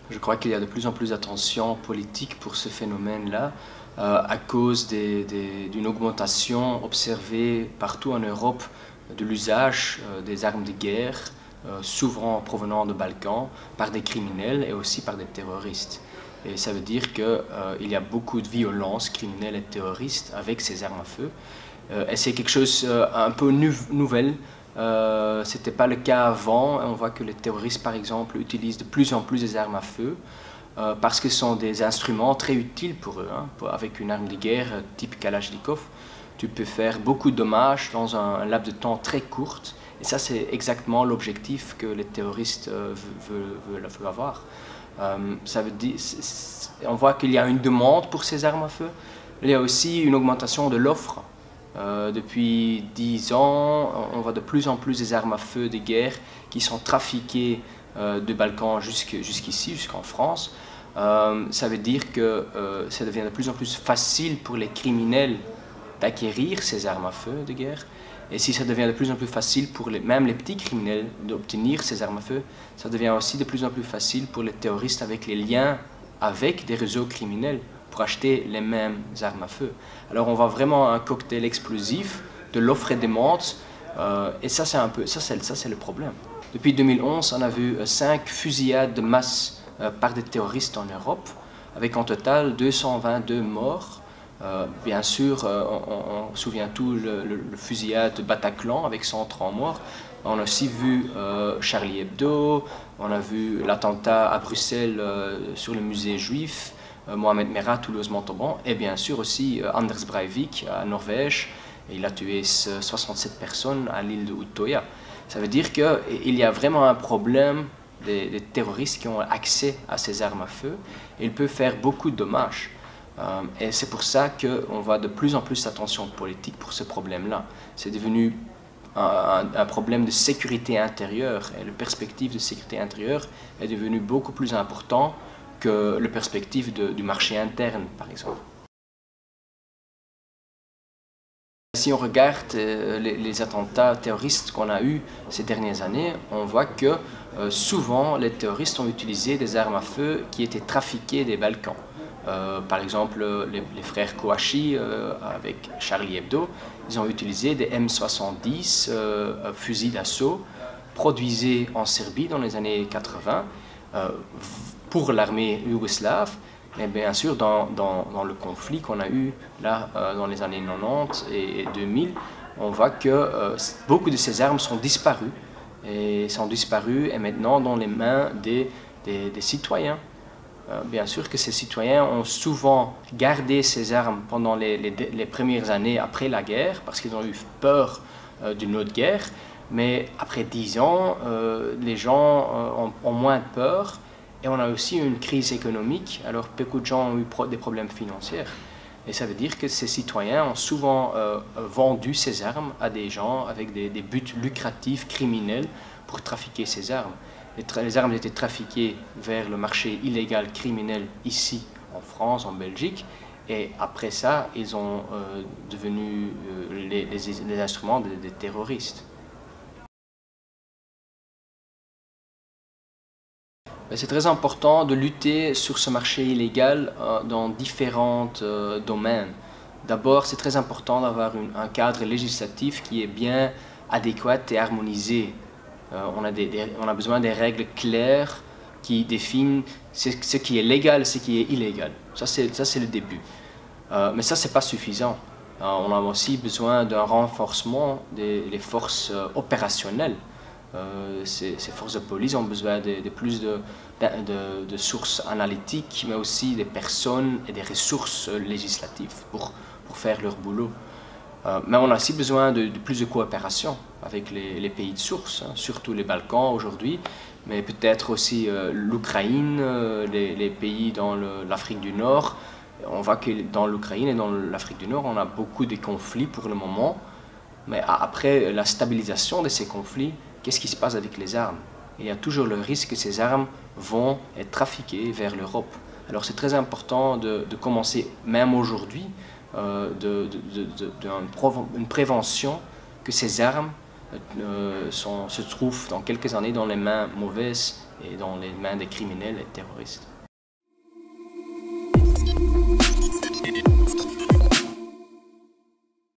Je crois qu'il y a de plus en plus d'attention politique pour ce phénomène-là, à cause d'une augmentation observée partout en Europe de l'usage des armes de guerre, souvent provenant des Balkans, par des criminels et aussi par des terroristes. Et ça veut dire qu'il y a beaucoup de violences criminelles et terroristes avec ces armes à feu. Et c'est quelque chose un peu nouvel. Ce n'était pas le cas avant. On voit que les terroristes, par exemple, utilisent de plus en plus des armes à feu parce que ce sont des instruments très utiles pour eux. Avec une arme de guerre type Kalachnikov, tu peux faire beaucoup de dommages dans un laps de temps très court. Et ça, c'est exactement l'objectif que les terroristes veulent avoir. Ça veut dire, on voit qu'il y a une demande pour ces armes à feu. Il y a aussi une augmentation de l'offre. Depuis 10 ans, on voit de plus en plus des armes à feu de guerre qui sont trafiquées des Balkans jusqu'ici, jusqu'en France. Ça veut dire que ça devient de plus en plus facile pour les criminels d'acquérir ces armes à feu de guerre. Et si ça devient de plus en plus facile pour même les petits criminels d'obtenir ces armes à feu, ça devient aussi de plus en plus facile pour les terroristes avec les liens avec des réseaux criminels pour acheter les mêmes armes à feu. Alors on voit vraiment un cocktail explosif de l'offre et des demande, et ça c'est le problème. Depuis 2011, on a vu 5 fusillades de masse par des terroristes en Europe, avec en total 222 morts. Bien sûr, on se souvient tout le fusillade de Bataclan avec 130 morts. On a aussi vu Charlie Hebdo, on a vu l'attentat à Bruxelles sur le musée juif, Mohamed Merah, Toulouse-Montauban, et bien sûr aussi Anders Breivik à Norvège. Il a tué 67 personnes à l'île de Utøya. Ça veut dire qu'il y a vraiment un problème des terroristes qui ont accès à ces armes à feu, et ils peuvent faire beaucoup de dommages. Et c'est pour ça qu'on voit de plus en plus d'attention politique pour ce problème-là. C'est devenu un problème de sécurité intérieure, et la perspective de sécurité intérieure est devenue beaucoup plus importante que la perspective du marché interne, par exemple. Si on regarde les attentats terroristes qu'on a eus ces dernières années, on voit que souvent les terroristes ont utilisé des armes à feu qui étaient trafiquées des Balkans. Par exemple, les frères Kouachi avec Charlie Hebdo, ils ont utilisé des M70 fusils d'assaut produisés en Serbie dans les années 80 pour l'armée yougoslave. Mais bien sûr, dans le conflit qu'on a eu là dans les années 90 et 2000, on voit que beaucoup de ces armes sont disparues et maintenant dans les mains des citoyens. Bien sûr que ces citoyens ont souvent gardé ces armes pendant les premières années après la guerre parce qu'ils ont eu peur d'une autre guerre, mais après 10 ans, les gens ont moins peur. Et on a aussi une crise économique, alors beaucoup de gens ont eu des problèmes financiers. Et ça veut dire que ces citoyens ont souvent vendu ces armes à des gens avec des buts lucratifs, criminels, pour trafiquer ces armes. Les armes étaient trafiquées vers le marché illégal criminel ici, en France, en Belgique. Et après ça, ils ont devenu les instruments des terroristes. C'est très important de lutter sur ce marché illégal dans différents domaines. D'abord, c'est très important d'avoir un cadre législatif qui est bien adéquat et harmonisé. On a besoin des règles claires qui définissent ce qui est légal et ce qui est illégal. Ça, c'est le début. Mais ça, ce n'est pas suffisant. On a aussi besoin d'un renforcement des forces opérationnelles. Ces forces de police ont besoin de plus de sources analytiques, mais aussi des personnes et des ressources législatives pour faire leur boulot. Mais on a aussi besoin de plus de coopération avec les pays de source, surtout les Balkans aujourd'hui, mais peut-être aussi l'Ukraine, les pays dans l'Afrique du Nord. On voit que dans l'Ukraine et dans l'Afrique du Nord, on a beaucoup de conflits pour le moment, mais après la stabilisation de ces conflits, qu'est-ce qui se passe avec les armes? Il y a toujours le risque que ces armes vont être trafiquées vers l'Europe. Alors c'est très important de commencer, même aujourd'hui, une prévention que ces armes se trouvent dans quelques années dans les mains mauvaises et dans les mains des criminels et terroristes.